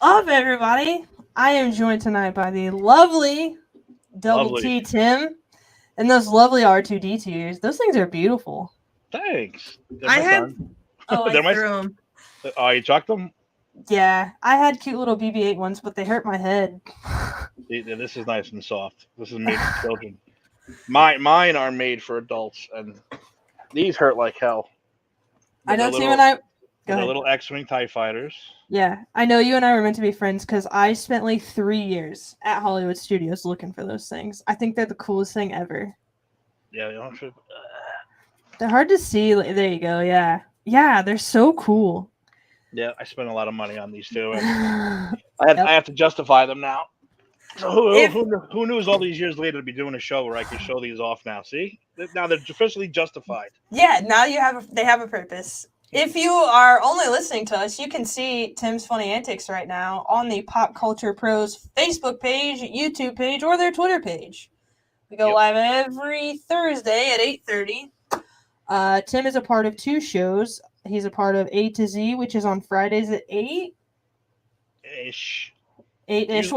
up, everybody? I am joined tonight by the lovely Double Lovely. T Tim and those lovely R2D2s. Those things are beautiful. Thanks. They're I my had. son. Oh, I They're my. threw them. Oh, you chucked them? Yeah, I had cute little BB-8 ones, but they hurt my head. This is nice and soft. This is made for children. Mine are made for adults, and these hurt like hell. I But they're know Tim and little. I. Go But they're ahead. little X-wing Tie fighters. Yeah, I know you and I were meant to be friends because I spent like 3 years at Hollywood Studios looking for those things. I think they're the coolest thing ever. Yeah, you know, They're hard to see. There you go. Yeah. Yeah, they're so cool. yeah. I spent a lot of money on these too, and Yep. I have to justify them now. So If who knew all these years later to be doing a show where I can show these off now? See, now they're officially justified. Yeah, now they have a purpose. If you are only listening to us, you can see Tim's funny antics right now on the Pop Culture Pros Facebook page, YouTube page, or their Twitter page. We go Yep. live every Thursday at 8:30. Tim is a part of two shows. He's a part of A to Z, which is on Fridays at 8. Ish. 8-ish.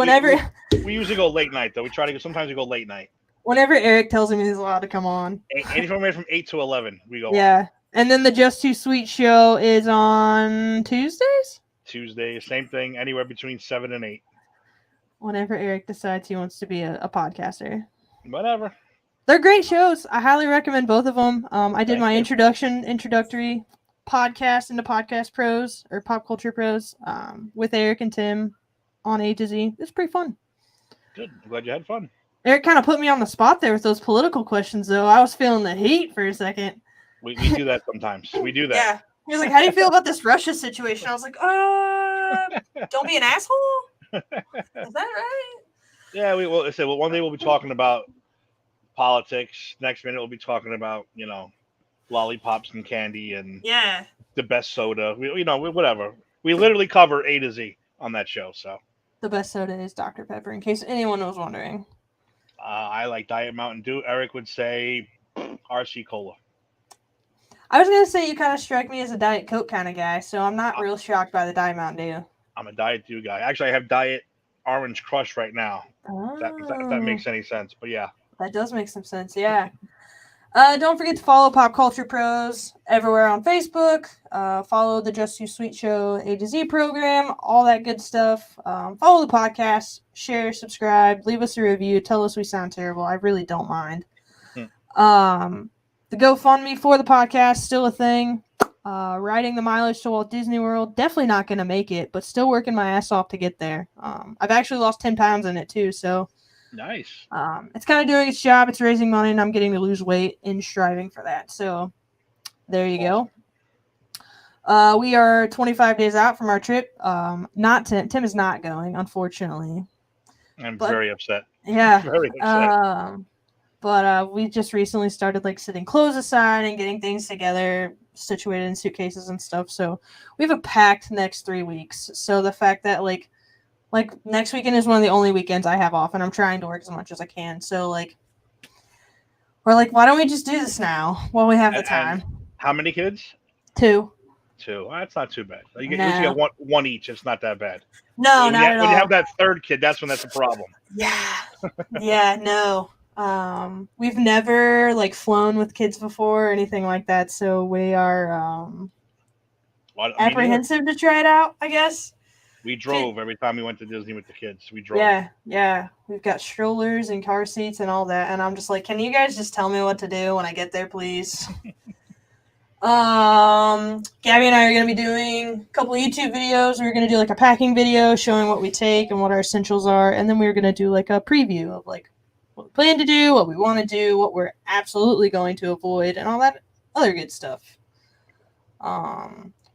We usually go late night though. We try to go. Sometimes we go late night. Whenever Eric tells him he's allowed to come on. Anything from 8 to 11, we go on. Yeah. And then the Just Too Sweet show is on Tuesdays? Tuesday, same thing, anywhere between 7 and 8. Whenever Eric decides he wants to be a podcaster. Whatever. They're great shows. I highly recommend both of them. I did Thank my you. introductory podcast into Podcast Pros or Pop Culture Pros with Eric and Tim on A to Z. It's pretty fun. Good. I'm glad you had fun. Eric kind of put me on the spot there with those political questions, though. I was feeling the heat for a second. We do that sometimes. We do that. Yeah. He was like, how do you feel about this Russia situation? I was like, don't be an asshole. Is that right? Yeah, we will. Well, one day we'll be talking about politics. Next minute we'll be talking about, lollipops and candy and Yeah. the best soda. Whatever. We literally cover A to Z on that show. So The best soda is Dr. Pepper, in case anyone was wondering. I like Diet Mountain Dew. Eric would say RC Cola. I was going to say you kind of strike me as a Diet Coke kind of guy, so I'm not real shocked by the Diet Mountain Dew. I'm a Diet Dew guy. Actually, I have Diet Orange Crush right now. Oh, If that makes any sense. But yeah. that does make some sense, yeah. Don't forget to follow Pop Culture Pros everywhere on Facebook. Follow the Just Too Sweet Show A to Z program, all that good stuff. Follow the podcast, share, subscribe, leave us a review, tell us we sound terrible. I really don't mind. The GoFundMe for the podcast, still a thing. Riding the mileage to Walt Disney World, definitely not going to make it, but still working my ass off to get there. I've actually lost 10 pounds in it too, so nice. It's kind of doing its job. It's raising money, and I'm getting to lose weight in striving for that. So there you go. We are 25 days out from our trip. Not Tim. Tim is not going, unfortunately. I'm very upset. Yeah. Very upset. But we just recently started setting clothes aside and getting things together, situated in suitcases and stuff. So we have a packed next 3 weeks. So the fact that like next weekend is one of the only weekends I have off, and I'm trying to work as much as I can. So we're like, why don't we just do this now while we have the time? How many kids? 2. That's not too bad. You No. usually get one each. It's not that bad. No, not at all. When you have that third kid, that's when that's a problem. Yeah. Yeah, no. We've never flown with kids before or anything like that, so we are apprehensive to try it out, I guess. We drove every time we went to Disney with the kids. We drove. Yeah. We've got strollers and car seats and all that, and I'm just like, can you guys just tell me what to do when I get there, please? Gabby and I are going to be doing a couple of YouTube videos. We're going to do a packing video showing what we take and what our essentials are, and then we're going to do a preview of what we plan to do, what we want to do, what we're absolutely going to avoid, and all that other good stuff.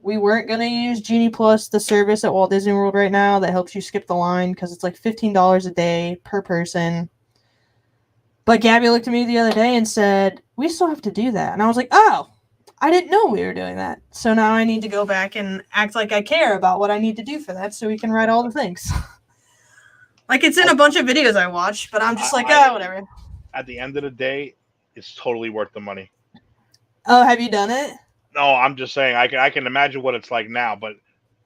We weren't going to use Genie Plus, the service at Walt Disney World right now that helps you skip the line, because it's $15 a day per person. But Gabby looked at me the other day and said, we still have to do that. And I was like, oh, I didn't know we were doing that. So now I need to go back and act like I care about what I need to do for that so we can write all the things. It's in a bunch of videos I watch, but I'm just whatever. At the end of the day, it's totally worth the money. Oh, have you done it? No, I'm just saying I can imagine what it's like now, but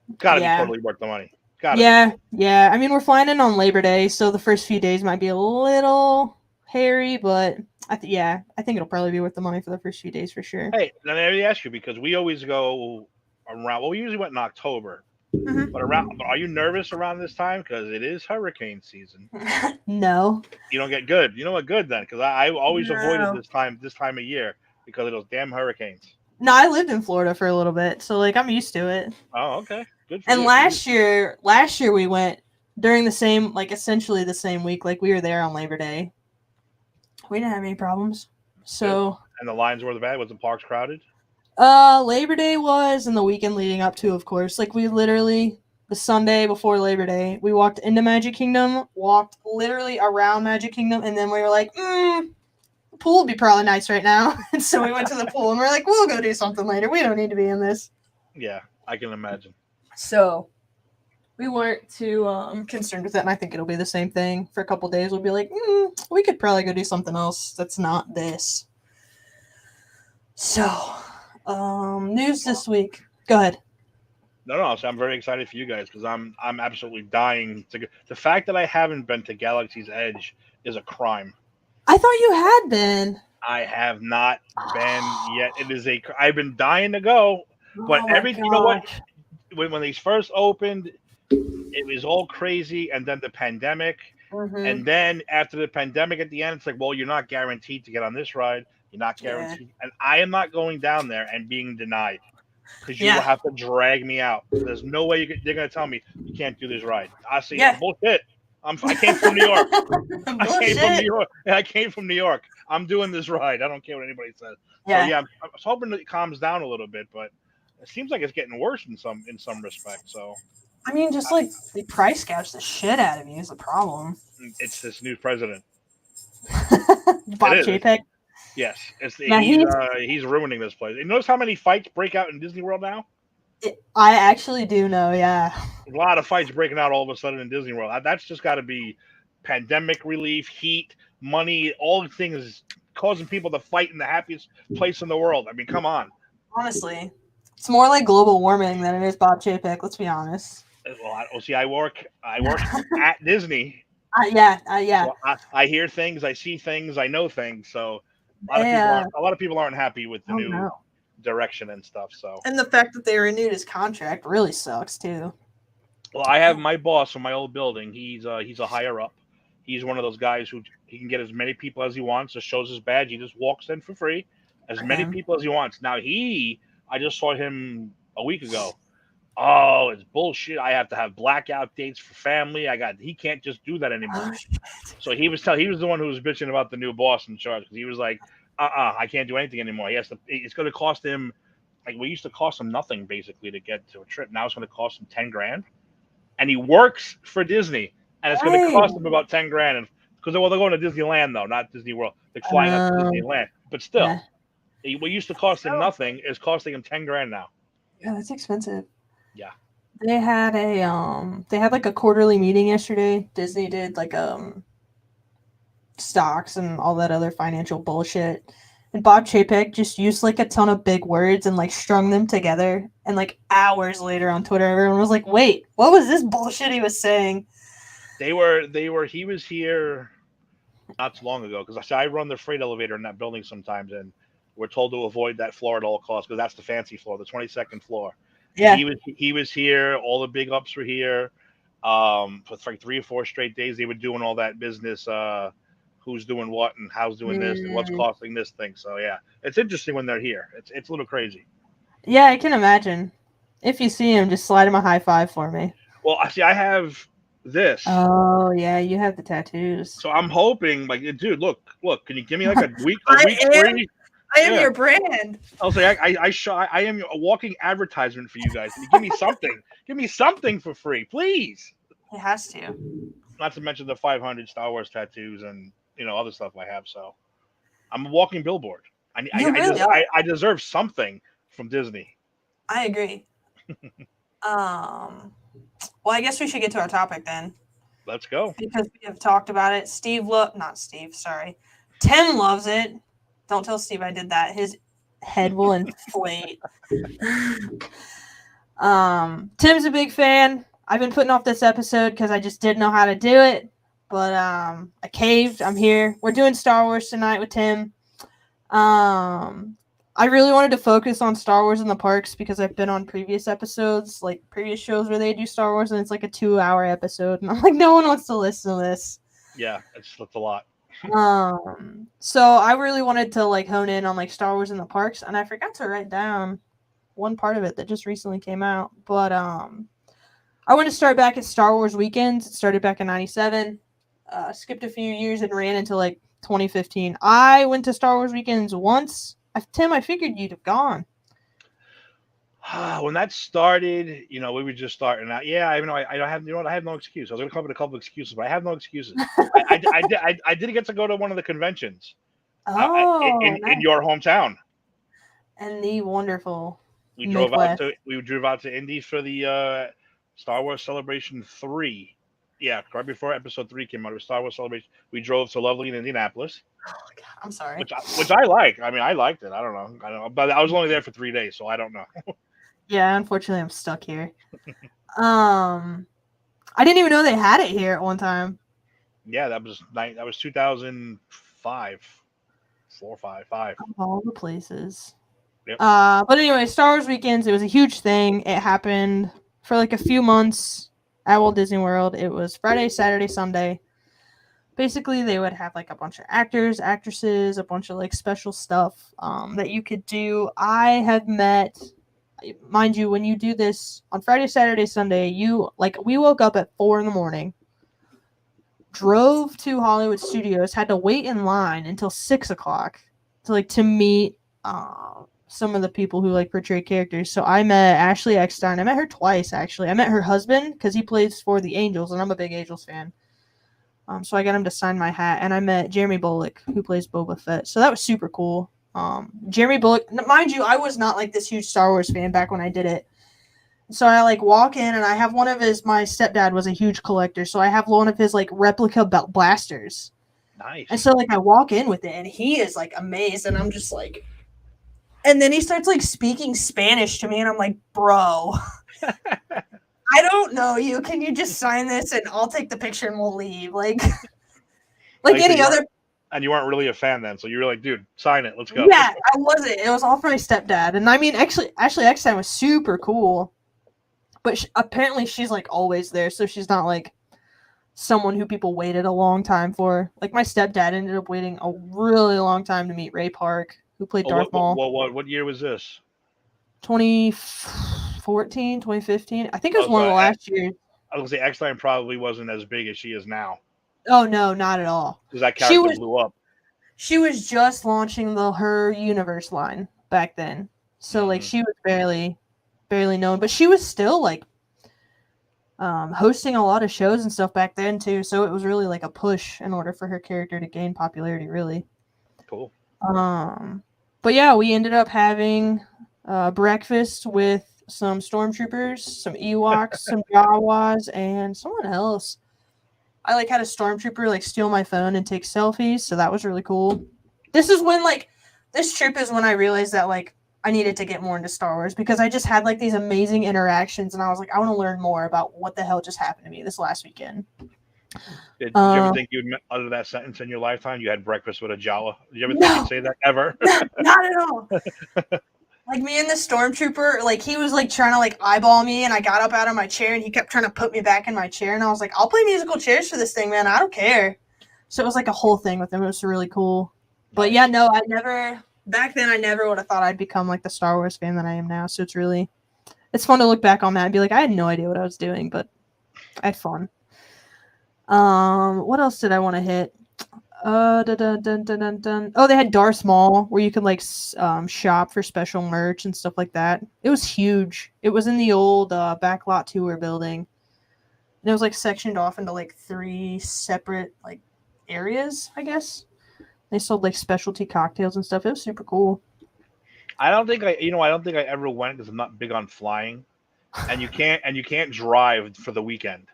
it's got to be totally worth the money. Gotta Yeah. I mean, we're flying in on Labor Day, so the first few days might be a little hairy, but I think it'll probably be worth the money for the first few days for sure. Hey, let me ask you, because we always go around. Well, we usually went in October, Mhm. but are you nervous around this time because it is hurricane season? No. You don't get good. You know what? Good then, because I always avoided No. this time of year because of those damn hurricanes. No, I lived in Florida for a little bit, so like I'm used to it. Oh, okay, good for And you. last year we went during the same, like essentially the same week. Like we were there on Labor Day. We didn't have any problems. Good. So, And the lines were the bad. Was the parks crowded? Labor Day was, and the weekend leading up to, of course. Like we literally the Sunday before Labor Day, we walked into Magic Kingdom, walked literally around Magic Kingdom, and then we were like, the pool would be probably nice right now. And so we went to the pool, and we're like, we'll go do something later. We don't need to be in this. Yeah, I can imagine. So we weren't too concerned with it, and I think it'll be the same thing. For a couple days, we'll be like, we could probably go do something else that's not this. So, news this week. Go ahead. No. So I'm very excited for you guys because I'm absolutely dying to go. The fact that I haven't been to Galaxy's Edge is a crime. I thought you had been. I have not been yet. It is I've been dying to go, but you know what? When these first opened, it was all crazy, and then the pandemic, and then after the pandemic, at the end, it's like, well, you're not guaranteed to get on this ride. You're not guaranteed, and I am not going down there and being denied because you will have to drag me out. There's no way they're going to tell me you can't do this ride. I see. Bullshit. I came from New York. I came from New York. I'm doing this ride. I don't care what anybody says. Yeah. So I was hoping it calms down a little bit, but it seems like it's getting worse in some respects. So, I mean, just like the price gouge the shit out of you is the problem. It's this new president, Bob Chapek. Yes, he's ruining this place. You notice how many fights break out in Disney World now? I actually do know, yeah. A lot of fights breaking out all of a sudden in Disney World. That's just got to be pandemic relief, heat, money, all the things causing people to fight in the happiest place in the world. I mean, come on. Honestly, it's more like global warming than it is Bob Chapek. Let's be honest. Well, I work at Disney. Yeah. So I hear things, I see things, I know things. So a lot of people aren't happy with the new direction and stuff. So, and the fact that they renewed his contract really sucks too. Well, I have my boss from my old building. He's a higher up. He's one of those guys who he can get as many people as he wants. Just shows his badge. He just walks in for free, as many people as he wants. Now I just saw him a week ago. Oh, it's bullshit. I have to have blackout dates for family. He can't just do that anymore. So he was the one who was bitching about the new boss in charge because he was like, I can't do anything anymore. It's going to cost him, like we used to cost him nothing basically to get to a trip. Now it's going to cost him $10,000, and he works for Disney, and it's going to cost him about $10,000 because they're going to Disneyland though, not Disney World. They're flying up to Disneyland, but still, what used to cost him nothing is costing him $10,000 now. Yeah, that's expensive. Yeah. They had like a quarterly meeting yesterday. Disney did like stocks and all that other financial bullshit. And Bob Chapek just used like a ton of big words and like strung them together. And like hours later on Twitter, everyone was like, "Wait, what was this bullshit he was saying?" He was here not too long ago because I run the freight elevator in that building sometimes, and we're told to avoid that floor at all costs because that's the fancy floor, the 22nd floor. Yeah, he was here. All the big ups were here. For like 3 or 4 straight days, they were doing all that business. Who's doing what and how's doing this and what's costing this thing. So yeah, it's interesting when they're here. It's a little crazy. Yeah, I can imagine. If you see him, just slide him a high five for me. Well, I have this. Oh yeah, you have the tattoos. So I'm hoping, like, dude, look, can you give me like a week free? I am your brand. I'll say I am a walking advertisement for you guys. Can you give me something? Give me something for free, please. It has to. Not to mention the 500 Star Wars tattoos and other stuff I have. So I'm a walking billboard. I deserve something from Disney. I agree. Well, I guess we should get to our topic then. Let's go. Because we have talked about it. Tim loves it. Don't tell Steve I did that. His head will inflate. Tim's a big fan. I've been putting off this episode because I just didn't know how to do it. But I caved. I'm here. We're doing Star Wars tonight with Tim. I really wanted to focus on Star Wars in the parks because I've been on previous episodes, like previous shows where they do Star Wars, and it's like a 2-hour episode, and I'm like, no one wants to listen to this. Yeah, that's a lot. So I really wanted to like hone in on like Star Wars in the parks, and I forgot to write down one part of it that just recently came out. But I want to start back at Star Wars weekends. It started back in '97. Skipped a few years and ran into like 2015. I went to Star Wars weekends once. Tim, I figured you'd have gone. When that started, we were just starting out. Yeah, I know. I don't have. You know what? I have no excuse. I was going to come up with a couple of excuses, but I have no excuses. I did get to go to one of the conventions. Oh, in nice. your hometown. And the wonderful We Midwest. drove out to Indy for the Star Wars Celebration 3. Yeah, right before Episode 3 came out, it was Star Wars Celebration. We drove to lovely in Indianapolis. Oh God, I'm sorry. Which I like. I mean, I liked it. I don't know, but I was only there for 3 days, so I don't know. Yeah, unfortunately, I'm stuck here. I didn't even know they had it here at one time. Yeah, that was 2005, 4, 5. Of all the places. Yep. But anyway, Star Wars weekends. It was a huge thing. It happened for like a few months at Walt Disney World. It was Friday, Saturday, Sunday. Basically, they would have like a bunch of actors, actresses, a bunch of like special stuff that you could do. I have met, mind you, when you do this on Friday, Saturday, Sunday, we woke up at 4 a.m, drove to Hollywood Studios, had to wait in line until 6 o'clock to meet some of the people who like portray characters. So I met Ashley Eckstein. I met her twice actually. I met her husband because he plays for the Angels, and I'm a big Angels fan. So I got him to sign my hat, and I met Jeremy Bullock, who plays Boba Fett. So that was super cool. Jeremy Bullock, mind you, I was not like this huge Star Wars fan back when I did it. So I like walk in, and I have my stepdad was a huge collector, so I have one of his like replica blasters. Nice. And so like I walk in with it, and he is like amazed, and I'm just like, and then he starts like speaking Spanish to me, and I'm like, bro. I don't know you. Can you just sign this and I'll take the picture and we'll leave? Like any other. And you weren't really a fan then, so you were like, dude, sign it. Let's go. Yeah, I wasn't. It was all for my stepdad. And I mean, actually, Ashley Eckstein was super cool. But apparently she's like always there. So she's not like someone who people waited a long time for. Like my stepdad ended up waiting a really long time to meet Ray Park, who played Darth Maul. What year was this? 2014, 2015. I think it was one of the last years. I was going to say Eckstein probably wasn't as big as she is now. Oh, no, not at all. Because that character blew up. She was just launching her universe line back then. So, like, she was barely known. But she was still, like, hosting a lot of shows and stuff back then, too. So it was really, like, a push in order for her character to gain popularity, really. Cool. But, yeah, we ended up having breakfast with some stormtroopers, some Ewoks, some Jawas, and someone else. I like had a stormtrooper like steal my phone and take selfies, so that was really cool. This trip is when I realized that like I needed to get more into Star Wars because I just had like these amazing interactions, and I was like, I want to learn more about what the hell just happened to me this last weekend. Did you ever think you'd utter that sentence in your lifetime? You had breakfast with a Jawa. Did you ever think you'd say that ever? Not at all. Like me and the stormtrooper, like he was like trying to like eyeball me, and I got up out of my chair, and he kept trying to put me back in my chair, and I was like, I'll play musical chairs for this thing, man. I don't care. So it was like a whole thing with him. It was really cool. But yeah, no, back then I never would have thought I'd become like the Star Wars fan that I am now. So it's fun to look back on that and be like, I had no idea what I was doing, but I had fun. What else did I want to hit? Oh, they had Darth Maul where you could like shop for special merch and stuff like that. It was huge. It was in the old backlot tour building, and it was like sectioned off into like 3 separate like areas. I guess they sold like specialty cocktails and stuff. It was super cool. I don't think I ever went because I'm not big on flying, and you can't drive for the weekend.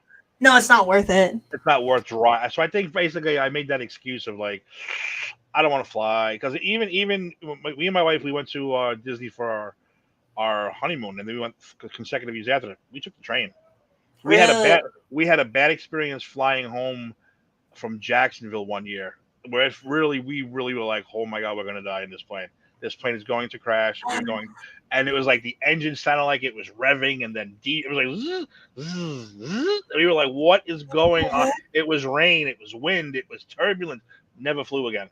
No, it's not worth it. It's not worth driving. So I think basically I made that excuse of like, I don't want to fly because even me and my wife, we went to Disney for our honeymoon, and then we went consecutive years after that. We took the train. We had a Really? bad experience flying home from Jacksonville one year, where we really were like, oh my god, we're gonna die in this plane. This plane is going to crash. We're going, and it was like the engine sounded like it was revving, and then it was like, zzz, zzz, zzz. And we were like, what is going on? It was rain, it was wind, it was turbulent. Never flew again.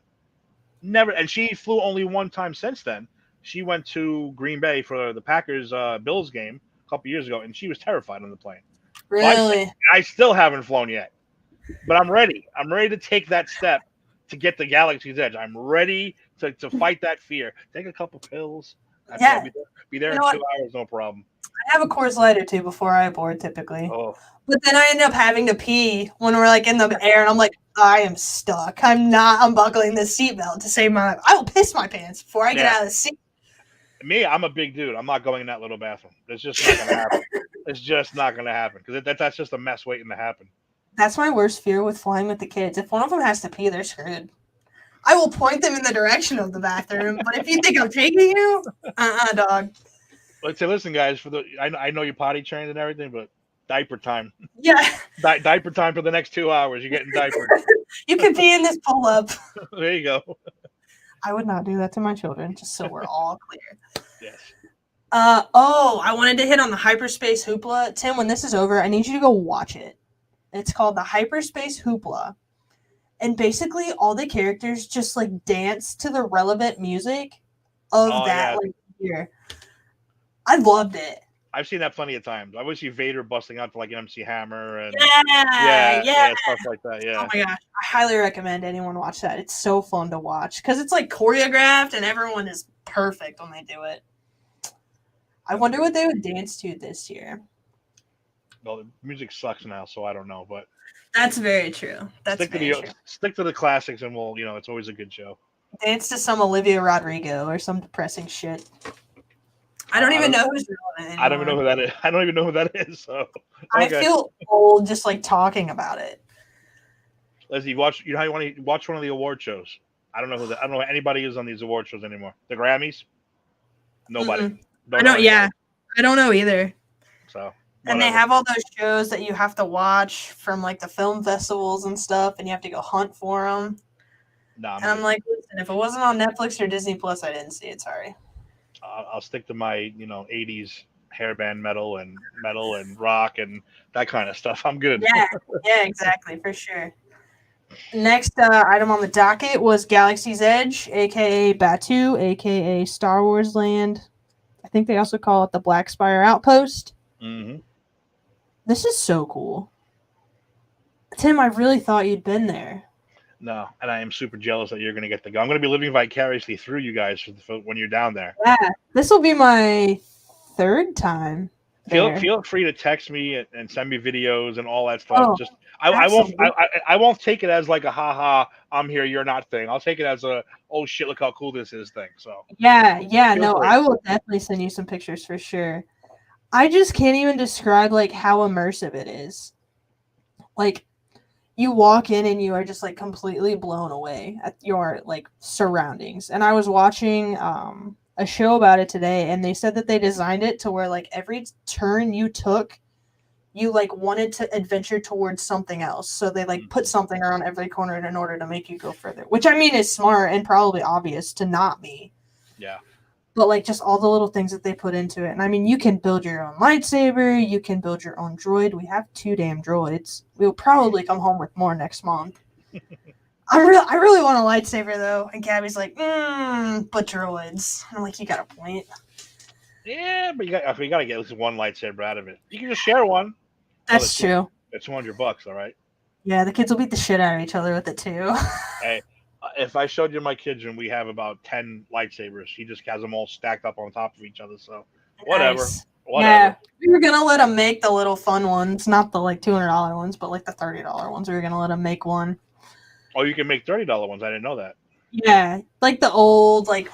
Never. And she flew only one time since then. She went to Green Bay for the Packers Bills game a couple years ago, and she was terrified on the plane. So Really? I still haven't flown yet, but I'm ready. I'm ready to take that step to get the Galaxy's Edge. I'm ready to fight that fear. Take a couple pills. Yeah. Be there in 2 hours, no problem. I have a Coors Light or two before I board typically. Oh, But then I end up having to pee when we're like in the air, and I'm like, I am stuck. I'm not unbuckling this seatbelt to save my life. I will piss my pants before I get out of the seat. Me, I'm a big dude. I'm not going in that little bathroom. It's just not going to happen. It's just not going to happen because that's just a mess waiting to happen. That's my worst fear with flying with the kids. If one of them has to pee, they're screwed. I will point them in the direction of the bathroom, but if you think I'm taking you, dog. Let's say, listen, guys. I know you're potty trained and everything, but diaper time. Yeah. Diaper time for the next 2 hours. You're getting diapered. You can pee in this pull up. There you go. I would not do that to my children, just so we're all clear. Yes. I wanted to hit on the hyperspace hoopla. Tim, when this is over, I need you to go watch it. It's called the Hyperspace Hoopla. And basically all the characters just like dance to the relevant music of year. I loved it. I've seen that plenty of times. I always see Vader busting out for like MC Hammer and stuff like that. Yeah. Oh my gosh, I highly recommend anyone watch that. It's so fun to watch because it's like choreographed and everyone is perfect when they do it. I wonder what they would dance to this year. Well, the music sucks now, so I don't know, but that's very true. Stick to the classics, and we'll, it's always a good show. Dance to some Olivia Rodrigo or some depressing shit. I don't even know who's doing it anymore. I don't even know who that is. I don't even know who that is. So I feel old just like talking about it. Leslie, you know how you want to watch one of the award shows. I don't know I don't know who anybody is on these award shows anymore. The Grammys. Nobody. I don't know either. So. Whatever. And they have all those shows that you have to watch from like the film festivals and stuff, and you have to go hunt for them. And I'm like, listen, if it wasn't on Netflix or Disney Plus, I didn't see it. Sorry. I'll stick to my 80s hairband metal and rock and that kind of stuff. I'm good. Yeah, exactly, for sure. Next item on the docket was Galaxy's Edge, aka Batu, aka Star Wars Land. I think they also call it the Black Spire Outpost. Mm-hmm. This is so cool. Tim, I really thought you'd been there. No, and I am super jealous that you're going to get to go. I'm going to be living vicariously through you guys for when you're down there. Yeah, this will be my third time. Feel free to text me and send me videos and all that stuff. I won't take it as like a haha, I'm here, you're not thing. I'll take it as a oh shit, look how cool this is thing. So yeah, I will definitely send you some pictures for sure. I just can't even describe like how immersive it is. Like you walk in and you are just like completely blown away at your like surroundings. And I was watching a show about it today, and they said that they designed it to where like every turn you took, you like wanted to adventure towards something else. So they like put something around every corner in order to make you go further, which I mean is smart and probably obvious to not be. Yeah. But like just all the little things that they put into it. And I mean, you can build your own lightsaber. You can build your own droid. We have 2 damn droids. We'll probably come home with more next month. I really want a lightsaber though. And Gabby's like, but droids. I'm like, you got a point. Yeah, but you got to get at least one lightsaber out of it. You can just share one. That's true. It's $200, all right? Yeah, the kids will beat the shit out of each other with it too. Hey. If I showed you my kids and we have about 10 lightsabers, he just has them all stacked up on top of each other. So whatever. Nice. Yeah, we were gonna let them make the little fun ones, not the like $200 ones, but like the $30 ones. We were gonna let them make one. Oh, you can make $30 ones. I didn't know that. Yeah, like the old like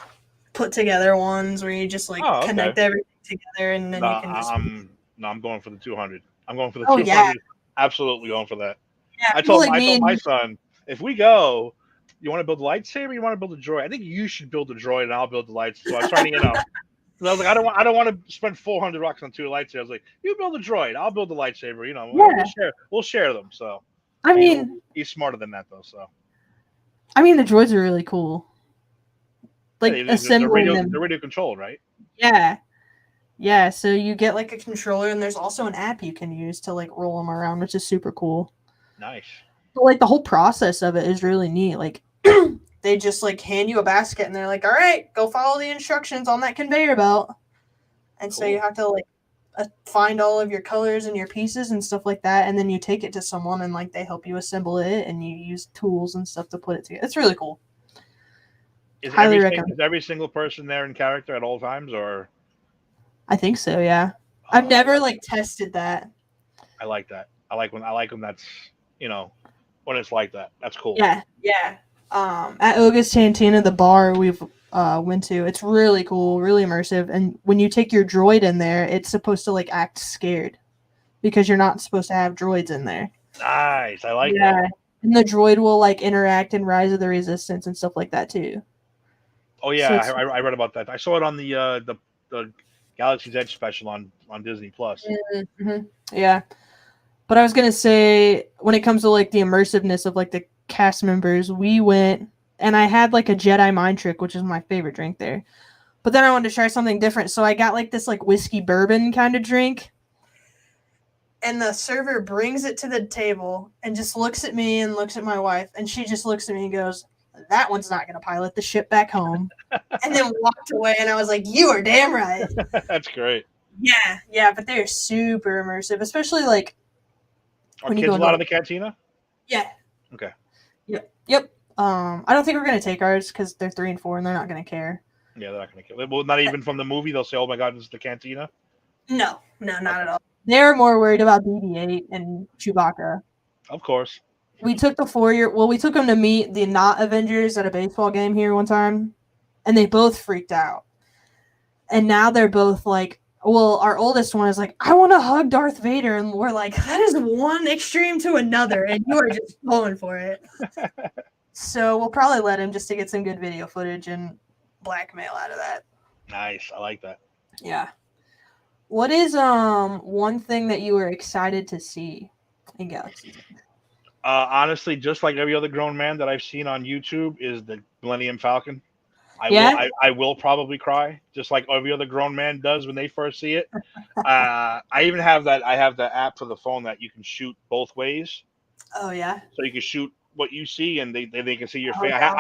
put together ones where you just like connect everything together and then you can just. I'm going for the 200. I'm going for the 200. Yeah. Absolutely going for that. Yeah, I told my son, if we go. You want to build a lightsaber? You want to build a droid? I think you should build a droid, and I'll build the lightsaber. So I was trying to, And I was like, I don't want to spend $400 on 2 lightsabers. I was like, you build a droid, I'll build a lightsaber. You know, Yeah. we'll share them. So I mean, he's smarter than that though. So the droids are really cool. yeah, Like assembling they're them. radio controlled, right? Yeah. Yeah, so you get like a controller and there's also an app you can use to like roll them around, which is super cool. Nice. But like the whole process of it is really neat. Like they just like hand you a basket and they're like, "All right, go follow the instructions on that conveyor belt." And so you Cool. have to like find all of your colors and your pieces and stuff like that, and then you take it to someone and like they help you assemble it and you use tools and stuff to put it together. It's really cool. Highly recommend. Is every single person there in character at all times, or? I think so, yeah. I've Oh, never like tested that. I like that. I like when that's you know when it's like that. That's cool. Yeah, yeah. At Oga's Cantina, the bar we've went to, it's really cool, really immersive. And when you take your droid in there, it's supposed to like act scared because you're not supposed to have droids in there. Nice. I like Yeah, that. and the droid will like interact in Rise of the Resistance and stuff like that too. Oh So yeah, it's I read about that. I saw it on the Galaxy's Edge special on Disney Plus. Mhm. Yeah. But I was gonna say, when it comes to like the immersiveness of like the cast members, we went and I had like a Jedi mind trick, which is my favorite drink there. But then I wanted to try something different, so I got like this like whiskey bourbon kind of drink. And the server brings it to the table and just looks at me and looks at my wife, and she just looks at me and goes, "That one's not gonna pilot the ship back home." And then walked away, and I was like, "You are damn right." That's great. Yeah, yeah, but they're super immersive, especially like Are when you kids go into allowed in like, the cantina? yeah, Okay. yep, yep. I don't think we're gonna take ours because they're 3 and 4 and they're not gonna care. Yeah, they're not gonna kill it. Well, not even from the movie. They'll say, "Oh my God, this is the cantina." No, no, not Okay. at all. They're more worried about BB-8 and Chewbacca. Of course. We took the 4-year. Well, we took them to meet the not Avengers at a baseball game here one time, and they both freaked out. And now they're both like, well, our oldest one is like, "I want to hug Darth Vader," and we're like, "That is one extreme to another, and you are just going for it." So we'll probably let him just to get some good video footage and blackmail out of that. Nice. I like that. Yeah. What is one thing that you were excited to see in Galaxy? Honestly, just like every other grown man that I've seen on YouTube, is the Millennium Falcon. Yeah. I will probably cry, just like every other grown man does when they first see it. I even have that. I have the app for the phone that you can shoot both ways, Oh yeah. so you can shoot what you see, and they can see your Oh face. yeah.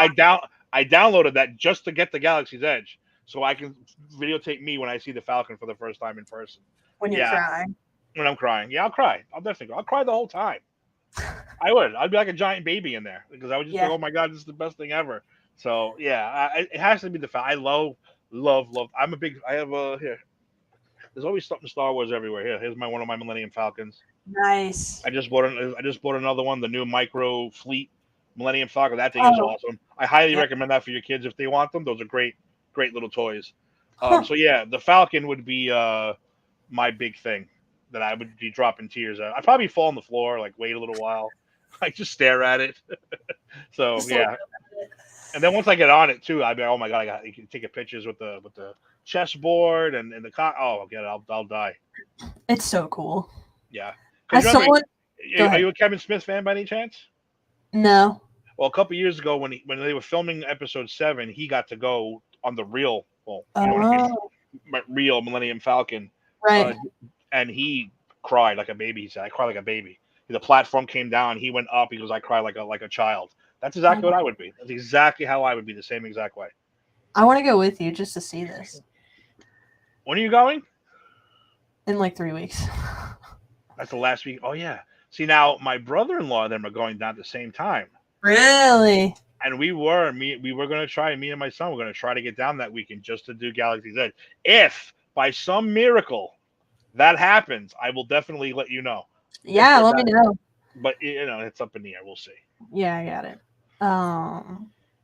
I downloaded that just to get the Galaxy's Edge, so I can videotape me when I see the Falcon for the first time in person. When you're Yeah, crying. when I'm crying, yeah, I'll cry. I'll definitely cry. I'll cry the whole time. I would. I'd be like a giant baby in there because I would just Yeah. like, oh my god, this is the best thing ever. So yeah, it has to be the fact. I love. I'm a big. I have a here. There's always something Star Wars everywhere. Here's my one of my Millennium Falcons. Nice. I just bought another one, the new Micro Fleet Millennium Falcon. That thing is Oh awesome. I highly yeah. recommend that for your kids if they want them. Those are great little toys. Huh. So yeah, the Falcon would be my big thing that I would be dropping tears at. I'd probably fall on the floor, like wait a little while, like just stare at it. So Just look yeah, at it. and then once I get on it too, I'd be like, oh my god, I got you can take pictures with the chessboard and the oh, I'll get it. I'll die. It's so cool. Yeah, because As remember, someone, go are ahead. you a Kevin Smith fan by any chance? No. Well, a couple years ago when they were filming episode 7, he got to go on the real, well, you know what I mean, Oh, real Millennium Falcon, uh, right. and he cried like a baby. He said, "I cried like a baby." The platform came down. He went up. He goes, "I cried like a child." That's Oh exactly my- what I would be. That's exactly how I would be. The same exact way. I want to go with you just to see this When are you going? in like 3 weeks. That's the last week. Oh yeah. See now, my brother-in-law and them are going down at the same time, Really? and we were going to try. Me and my son were going to try to get down that weekend just to do Galaxy's Edge. If by some miracle that happens, I will definitely let you know. Yeah, let me That, know. but it's up in the air. We'll see. Yeah, I got it.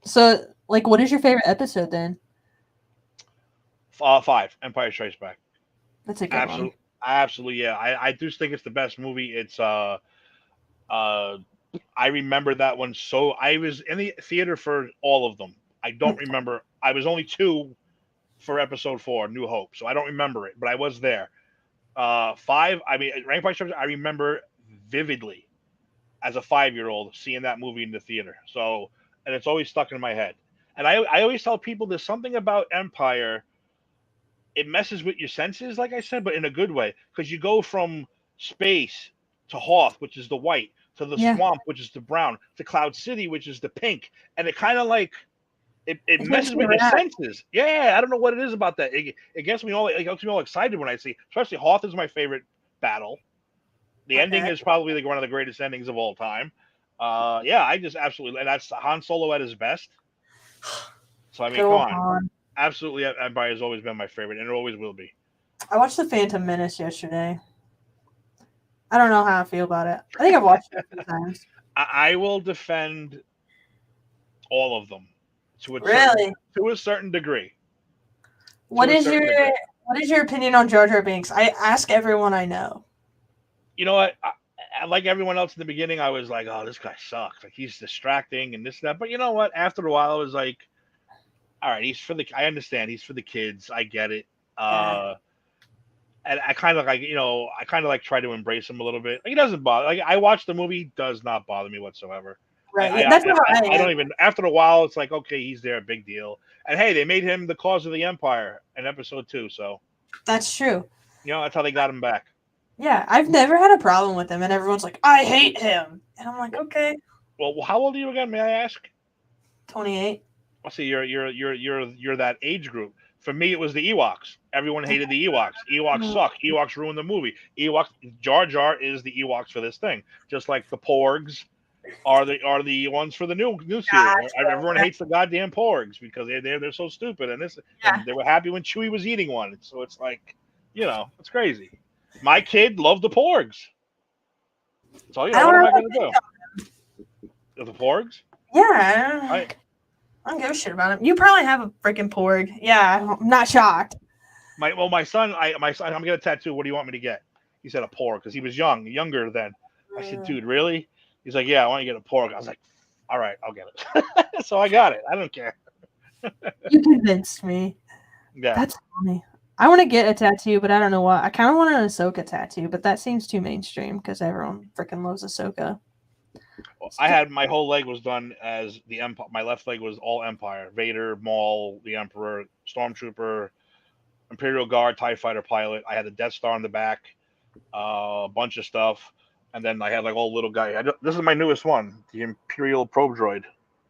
So like, what is your favorite episode then? 5, Empire Strikes Back. That's a good one. Absolutely, yeah. I do think it's the best movie. It's I remember that one. So I was in the theater for all of them. I don't remember. I was only 2 for episode 4, New Hope. So I don't remember it, but I was there. 5, I mean, Rank by Structure, I remember vividly as a 5-year-old seeing that movie in the theater. So, and it's always stuck in my head. And I always tell people there's something about Empire, it messes with your senses, like I said, but in a good way, because you go from space to Hoth, which is the white, to the Yeah. swamp, which is the brown, to Cloud City, which is the pink, and it kind of like it It makes messes me with your relax. senses. Yeah, I don't know what it is about that. It gets me all excited when I see, especially Hoth is my favorite battle. The ending Okay. is probably like one of the greatest endings of all time. Yeah, I just absolutely, and that's Han Solo at his best. So I mean, Good come old on, Han. absolutely, Empire has always been my favorite, and it always will be. I watched The Phantom Menace yesterday. I don't know how I feel about it. I think I've watched it a few times. I will defend all of them Really? to a certain degree. What To a is certain your degree. what is your opinion on Jar Jar Binks? I ask everyone I know. You know what? Like everyone else in the beginning, I was like, "Oh, this guy sucks. Like he's distracting and this and that." But you know what? After a while, I was like, "All right, he's for the. I understand. He's for the kids. I get it." Yeah. And I kind of like, I kind of like try to embrace him a little bit. Like, he doesn't bother. Like I watch the movie, does not bother me whatsoever. Right. Yeah, that's how I I am. don't even. After a while, it's like, okay, he's there, big deal. And hey, they made him the cause of the Empire in episode 2, so That's true. that's how they got him back. Yeah, I've never had a problem with him, and everyone's like, "I hate him," and I'm like, "Okay." Well, how old are you again? May I ask? 28. I see you're that age group. For me, it was the Ewoks. Everyone hated the Ewoks. Ewoks suck. Ewoks ruined the movie. Ewoks. Jar Jar is the Ewoks for this thing, just like the Porgs are the ones for the new series. Everyone hates the goddamn Porgs because they're so stupid, and they were happy when Chewie was eating one. So it's like, it's crazy. My kid loved the Porgs. So what am I gonna do? The Porgs? Yeah, I I don't give a shit about him. You probably have a freaking porg. Yeah, I'm not shocked. my son, I'm gonna get a tattoo. What do you want me to get? He said a porg because he was younger then. I said, dude, really? He's like, yeah, I want you to get a porg. I was like, all right, I'll get it. So I got it. I don't care. You convinced me. Yeah. That's funny. I want to get a tattoo, but I don't know what. I kind of want an Ahsoka tattoo, but that seems too mainstream because everyone freaking loves Ahsoka. Well, I had my whole leg was done as the Empire. My left leg was all Empire: Vader, Maul, the Emperor, Stormtrooper, Imperial Guard, Tie Fighter pilot. I had the Death Star on the back, a bunch of stuff, and then I had like all little guy. This is my newest one, the Imperial Probe Droid.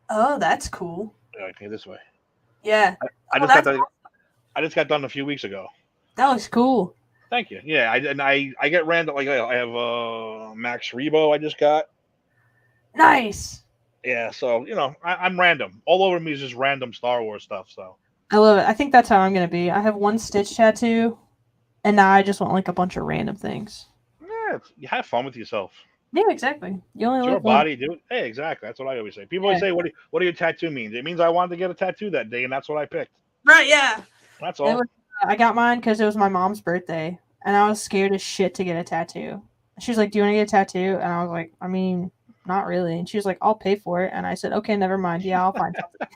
Oh, that's cool. Okay, this way. Yeah. I just got done a few weeks ago. That looks cool. Thank you. Yeah, I get random. Like I have Max Rebo. I just got. Nice. Yeah, so I'm random. All over me is just random Star Wars stuff. So I love it. I think that's how I'm gonna be. I have one Stitch tattoo, and now I just want like a bunch of random things. yeah, you have fun with yourself. Yeah, exactly. You only It's your live once. body, dude. Hey, exactly. That's what I always say. People always say, "What do your tattoo mean?" It means I wanted to get a tattoo that day, and that's what I picked. Right? Yeah. That's all. I got mine because it was my mom's birthday, and I was scared as shit to get a tattoo. She was like, "Do you want to get a tattoo?" And I was like, "I mean, not really." And she was like, "I'll pay for it." And I said, "Okay, never mind. Yeah, I'll find something."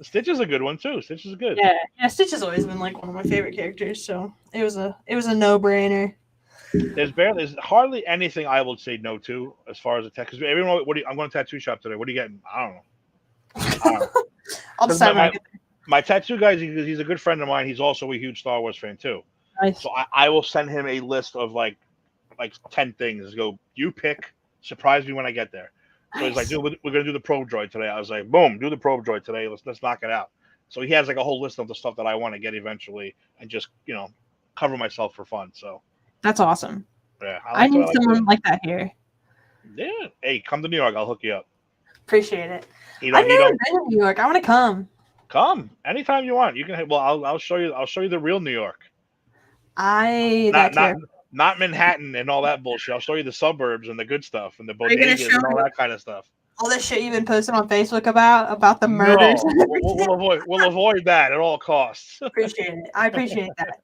Stitch is a good one too. Stitch is good. Yeah. Stitch has always been like one of my favorite characters, so it was a no-brainer. There's hardly anything I would say no to as far as a tattoo. Because everyone, I'm going to tattoo shop today. What are you getting? I don't know. I'll decide my tattoo guy, he's a good friend of mine. He's also a huge Star Wars fan too. Nice. So I will send him a list of like 10 things. Go, you pick. Surprise me when I get there. So he's like, dude, we're gonna do the probe droid today. I was like, boom, do the probe droid today. Let's knock it out. So he has like a whole list of the stuff that I want to get eventually, and just cover myself for fun. So that's awesome. Yeah, I need someone like that here. Yeah, hey, come to New York. I'll hook you up. Appreciate it. I've never been to New York. I want to come. Come anytime you want. You can. Well, I'll show you. I'll show you the real New York. Not Manhattan and all that bullshit. I'll show you the suburbs and the good stuff and the bodegas and all that kind of stuff. All this shit you've been posting on Facebook about the murders. No, we'll avoid that at all costs. Appreciate it. I appreciate that.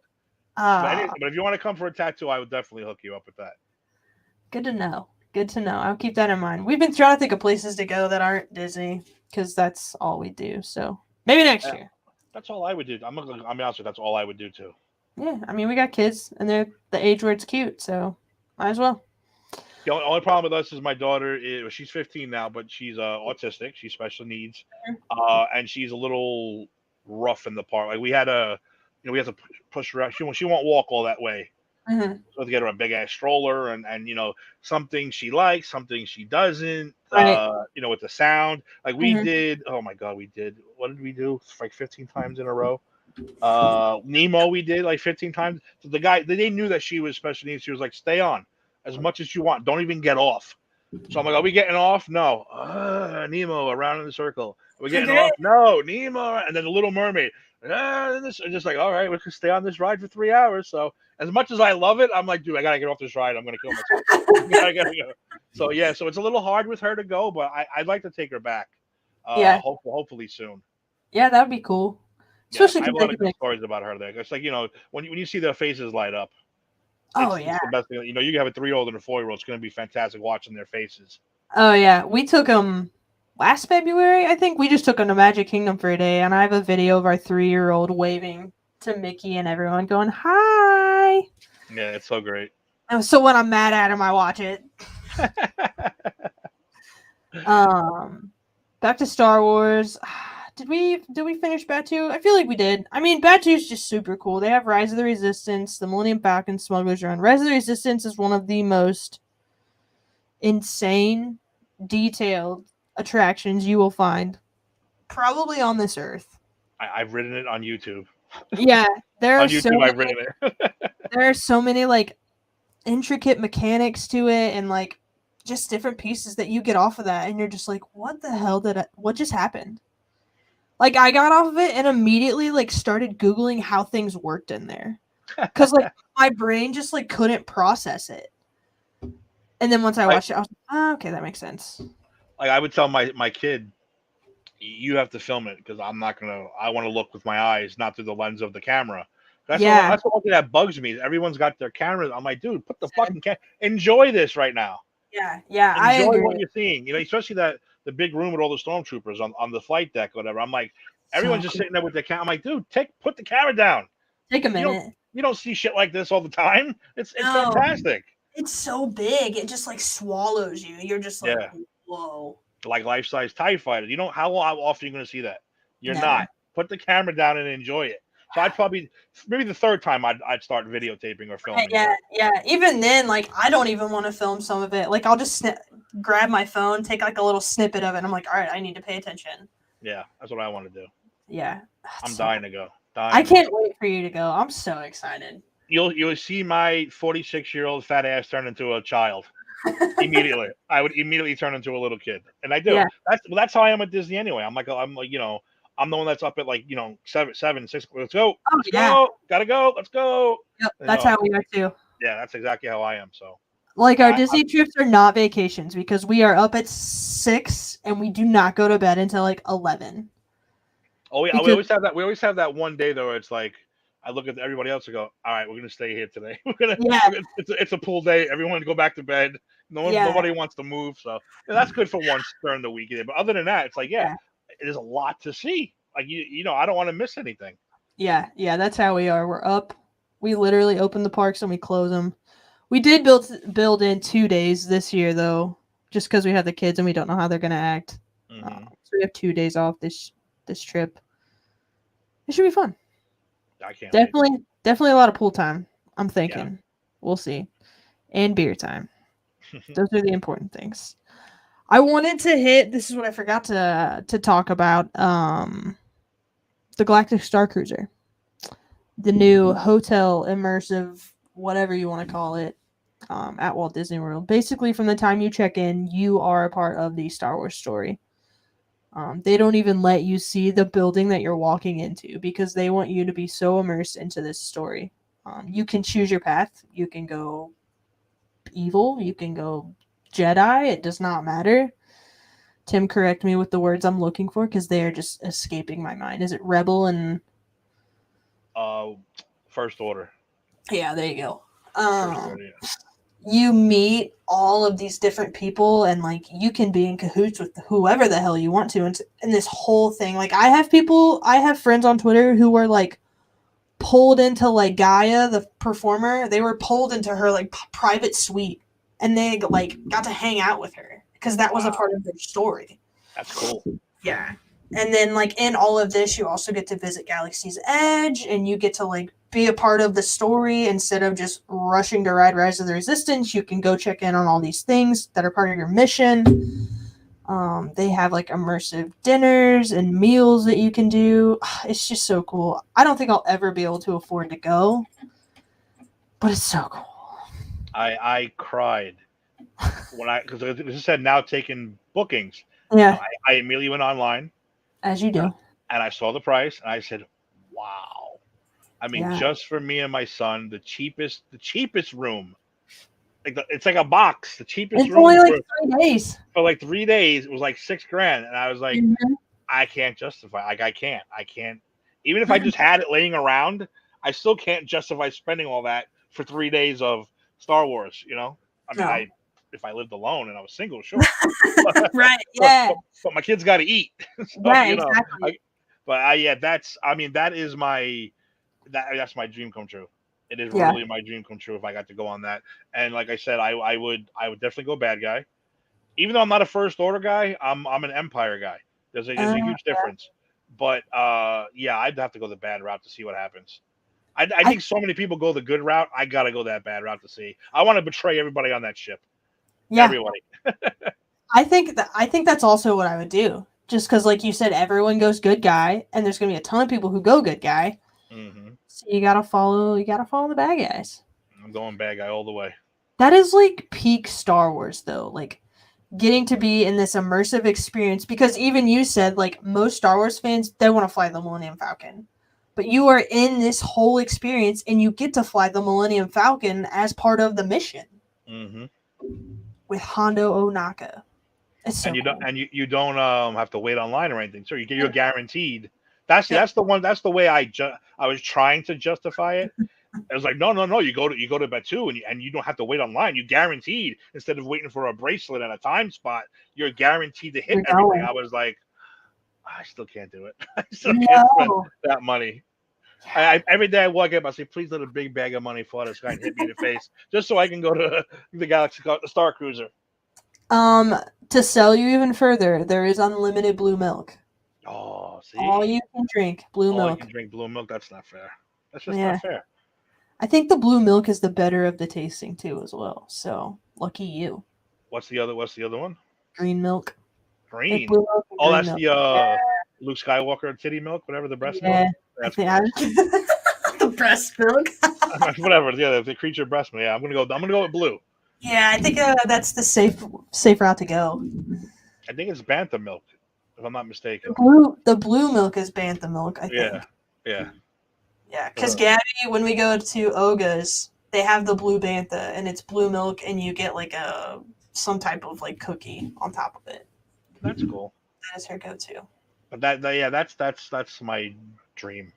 But if you want to come for a tattoo, I would definitely hook you up with that. Good to know. Good to know. I'll keep that in mind. We've been trying to think of places to go that aren't Disney because that's all we do. So maybe next year. That's all I would do. I'm gonna. I'm honest with you, that's all I would do too. Yeah, I mean, we got kids, and they're the age where it's cute, so might as well. The only problem with us is my daughter. She's 15 now, but she's autistic. She's special needs, and she's a little rough in the park. Like we had a, we have to push her out. She won't walk all that way. Mm-hmm. So we have to get her a big ass stroller, and something she likes, something she doesn't. Right. With the sound, like we Mm-hmm. did. Oh my god, we did. What did we do? Like 15 times in a row. Nemo, we did like 15 times. So the guy, they knew that she was special needs. She was like, "Stay on as much as you want. Don't even get off." So I'm like, "Are we getting off?" No. Nemo around in the circle. Are we getting off? No. Nemo, and then the Little Mermaid. Just like, all right, we can stay on this ride for 3 hours. So as much as I love it, I'm like, dude, I gotta get off this ride. I'm gonna kill myself. I gotta go. So yeah, so it's a little hard with her to go, but I'd like to take her back. Yeah. Hopefully soon. Yeah, that would be cool. Yeah, Especially I have because a they lot of could good make. stories about her there. It's like when you see their faces light up, Oh it's yeah. the best thing. You have a 3-year-old and a 4-year-old. It's going to be fantastic watching their faces. Oh yeah. We took them last February. I think we just took them to Magic Kingdom for a day, and I have a video of our 3-year-old waving to Mickey and everyone, going hi. Yeah, it's so great. And so when I'm mad at him, I watch it. Back to Star Wars. Did we finish Batu? I feel like we did. I mean, Batu's just super cool. They have Rise of the Resistance, the Millennium Falcon, Smuggler's Run. Rise of the Resistance is one of the most insane, detailed attractions you will find probably on this earth. I've ridden it on YouTube. Yeah, there On are so YouTube, I've many, ridden it. there are so many like intricate mechanics to it, and like just different pieces that you get off of that, and you're just like, what the hell what just happened? Like, I got off of it and immediately like started Googling how things worked in there, because like my brain just like couldn't process it. And then once I watched it, I was like, oh, okay, that makes sense. Like I would tell my kid, you have to film it because I'm not gonna. I want to look with my eyes, not through the lens of the camera. That's the one thing that bugs me. Everyone's got their cameras. I'm like, dude, put the fucking enjoy this right now. Yeah, I Enjoy agree. what you're seeing. Especially the big room with all the stormtroopers on the flight deck, or whatever. I'm like, everyone's just sitting there with their camera. I'm like, dude, put the camera down. Take a You don't minute. you don't see shit like this all the time. It's fantastic. It's so big. It just like swallows you. You're just like, Yeah, whoa. like life size TIE fighter. How often are you going to see that? You're Never. not. Put the camera down and enjoy it. So I'd probably maybe the third time I'd start videotaping or filming. Yeah. Even then, like I don't even want to film some of it. Like I'll just grab my phone, take like a little snippet of it, and I'm like, all right, I need to pay attention. Yeah, that's what I want to do. Yeah, I'm dying to go. I can't wait for you to go. I'm so excited. You'll see my 46-year-old fat ass turn into a child immediately. I would immediately turn into a little kid, and I do. Yeah. That's how I am at Disney anyway. I'm like I'm the one that's up at like 7, 6. Let's go. Go. Gotta go. Let's go. Yep, that's how we are too. Yeah, that's exactly how I am. So, like our Disney trips are not vacations because we are up at 6 and we do not go to bed until like 11. Oh yeah, we always have that. We always have that one day though. Where it's like I look at everybody else and go, "All right, we're gonna stay here today. It's a pool day. Everyone go back to bed. Nobody wants to move. So that's good for once during the week. But other than that, it's like there's a lot to see. Like I don't want to miss anything. Yeah, that's how we are. We're up. We literally open the parks and we close them. We did build in 2 days this year though, just because we have the kids and we don't know how they're gonna act. Mm-hmm. So we have 2 days off this trip. It should be fun. I can't. Definitely a lot of pool time. I'm thinking. We'll see. And beer time. Those are the important things. I wanted to hit. This is what I forgot to talk about. The Galactic Star Cruiser, the new hotel immersive, whatever you want to call it, at Walt Disney World. Basically, from the time you check in, you are a part of the Star Wars story. They don't even let you see the building that you're walking into because they want you to be so immersed into this story. You can choose your path. You can go evil. You can go Jedi. It does not matter. Tim, correct me with the words I'm looking for because they are just escaping my mind. Is it Rebel and... First Order. Yeah, there you go. First Order, yeah. you meet all of these different people, and like you can be in cahoots with whoever the hell you want to, and this whole thing. Like I have friends on Twitter who were like pulled into like Gaia, the performer. They were pulled into her like private suite, and they like got to hang out with her because that was a part of their story. That's cool. Yeah. And then like in all of this, you also get to visit Galaxy's Edge, and you get to like be a part of the story instead of just rushing to ride Rise of the Resistance. You can go check in on all these things that are part of your mission. They have like immersive dinners and meals that you can do. It's just so cool. I don't think I'll ever be able to afford to go, but it's so cool. I cried when because it said now taking bookings. Yeah, I immediately went online, as you do. and I saw the price, and I said, "Wow!" I mean, Yeah. just for me and my son, the cheapest room, like it's like a box. The cheapest It's room only like 3 days. for like 3 days, it was like $6,000, and I was like, Mhm. I can't justify. Like I can't. Even if I just had it laying around, I still can't justify spending all that for 3 days of Star Wars. You know, I mean, No. if I lived alone and I was single, sure. Right. Yeah. But my kids got to eat. So, Right. you know, Exactly. yeah, that is that's my dream come true. It is Yeah. really my dream come true if I got to go on that. And like I said, I would definitely go bad guy. Even though I'm not a first order guy, I'm an Empire guy. There's a huge difference. But yeah, I'd have to go the bad route to see what happens. I think so many people go the good route. I gotta go that bad route to see. I want to betray everybody on that ship. Yeah. Everybody. I think that's also what I would do. Just because, like you said, everyone goes good guy, and there's gonna be a ton of people who go good guy. Mm-hmm. So you gotta follow the bad guys. I'm going bad guy all the way. That is like peak Star Wars, though. Like getting to be in this immersive experience, because even you said like most Star Wars fans, they want to fly the Millennium Falcon, but you are in this whole experience, and you get to fly the Millennium Falcon as part of the mission Mm-hmm. with Hondo Ohnaka. It's so And cool. you don't have to wait online or anything. So you're guaranteed. That's the way I was trying to justify it. I was like, no. You go to Batu, and you don't have to wait online. You guaranteed, instead of waiting for a bracelet and a time spot, you're guaranteed to hit everything. I was like, I still can't do it. I still can't spend that money. Every day I walk up, I say, please let a big bag of money fall out of the sky and hit me in the face, just so I can go to the the Star Cruiser. To sell you even further, there is unlimited blue milk. Oh, see, all you can drink blue milk. You can drink blue milk. That's not fair. That's just not fair. I think the blue milk is the better of the tasting too, as well. So lucky you. What's the other one? Green milk. Green. Blue milk Oh, that's milk. the Luke Skywalker titty milk, whatever, the breast milk. That's the breast milk. Whatever. Yeah, the creature breast milk. Yeah, I'm gonna go with blue. Yeah, I think that's the safe route to go. I think it's bantha milk, if I'm not mistaken. The blue milk is bantha milk, I think. Yeah. Yeah, because Gabby, when we go to Oga's, they have the blue bantha, and it's blue milk, and you get like some type of like cookie on top of it. That's cool. That is her go-to. But that's my dream.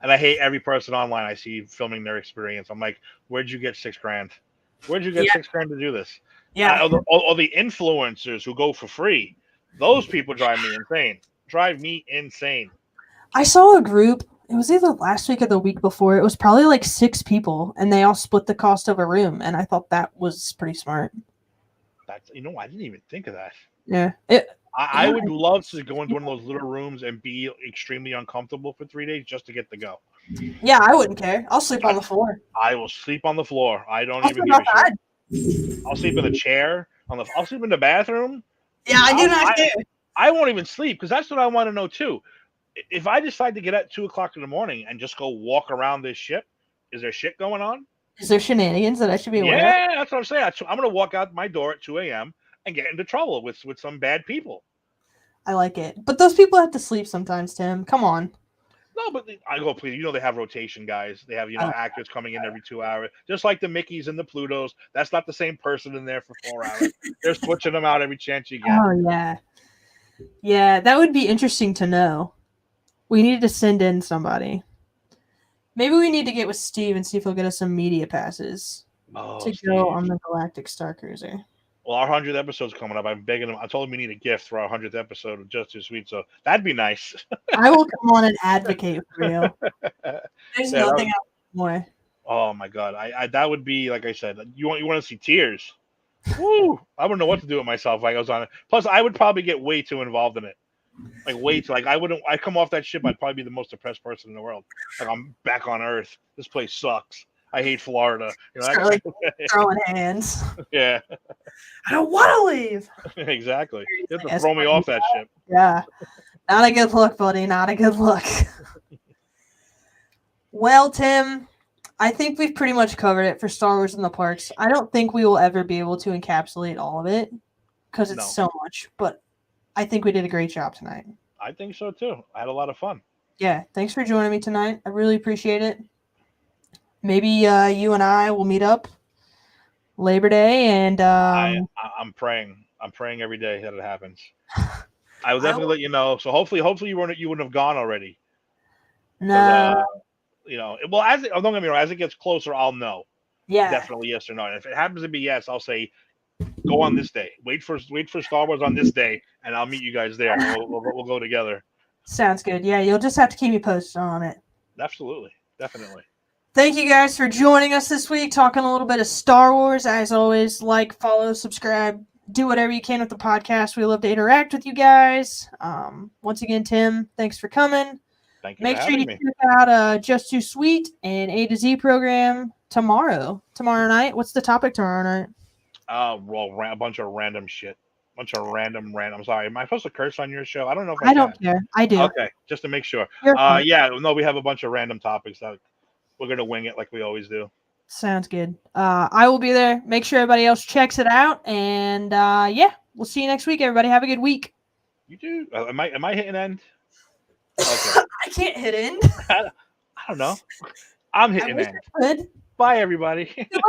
And I hate every person online I see filming their experience. I'm like, where'd you get $6,000? Where'd you get $6,000 to do this? Yeah. All the influencers who go for free, those people drive me insane. I saw a group. It was either last week or the week before. It was probably like 6 people, and they all split the cost of a room. And I thought that was pretty smart. I didn't even think of that. Yeah. I would love to go into one of those little rooms and be extremely uncomfortable for 3 days just to get to go. Yeah, I wouldn't care. I'll sleep on the floor. I will sleep on the floor. I don't even give a shit. I'll sleep in the chair. I'll sleep in the bathroom. Yeah, I do not care. I won't even sleep, because that's what I want to know too. If I decide to get at 2:00 in the morning and just go walk around this ship, is there shit going on? Is there shenanigans that I should be aware of? Yeah, that's what I'm saying. I'm going to walk out my door at 2 a.m. and get into trouble with some bad people. I like it. But those people have to sleep sometimes, Tim. Come on. No, but I go, please. They have rotation guys. They have, actors coming in every 2 hours, just like the Mickeys and the Plutos. That's not the same person in there for 4 hours. They're switching them out every chance you get. Oh, yeah. Yeah, that would be interesting to know. We need to send in somebody. Maybe we need to get with Steve and see if he'll get us some media passes. Oh, to go Steve. on the Galactic Star Cruiser. Well, our 100th episode's coming up. I'm begging him. I told him we need a gift for our 100th episode of Just Too Sweet. So that'd be nice. I will come on and advocate for you. There's Yeah, nothing else more. oh my god, I that would be like I said. You want to see tears? Woo! I wouldn't know what to do with myself if I was on it. Plus, I would probably get way too involved in it. Like way too. Like I wouldn't. I come off that ship. I'd probably be the most depressed person in the world. Like I'm back on Earth. This place sucks. I hate Florida. You know, that Start like kind of, throwing hands. yeah, I don't want to leave. exactly. You have to Yes, throw me buddy. off that ship. Yeah. Not a good look, buddy. Not a good look. Well, Tim, I think we've pretty much covered it for Star Wars in the parks. I don't think we will ever be able to encapsulate all of it because it's so much, but I think we did a great job tonight. I think so too. I had a lot of fun. Yeah, thanks for joining me tonight. I really appreciate it. Maybe you and I will meet up Labor Day, and I'm praying. I'm praying every day that it happens. I will definitely let you know. So hopefully you wouldn't have gone already. No. You know, well, don't get me wrong. As it gets closer, I'll know. Yeah. Definitely yes or no. And if it happens to be yes, I'll say, go on this day. Wait for Star Wars on this day, and I'll meet you guys there. We'll go together. Sounds good. Yeah, you'll just have to keep me posted on it. Absolutely, definitely. Thank you guys for joining us this week, talking a little bit of Star Wars. As always, like, follow, subscribe, do whatever you can with the podcast. We love to interact with you guys. Once again, Tim, thanks for coming. Thank you. Make sure you check out Just Too Sweet and A to Z program tomorrow night. What's the topic tomorrow night? Well, a bunch of random shit. I'm sorry. Am I supposed to curse on your show? I don't know if I don't care. I do. Okay, just to make sure. Yeah, no, we have a bunch of random topics that we're gonna wing it like we always do. Sounds good. I will be there. Make sure everybody else checks it out, and yeah, we'll see you next week. Everybody, have a good week. You do? Am I hitting end? Okay. I can't hit end. I don't know. I'm hitting end. Bye, everybody. Goodbye.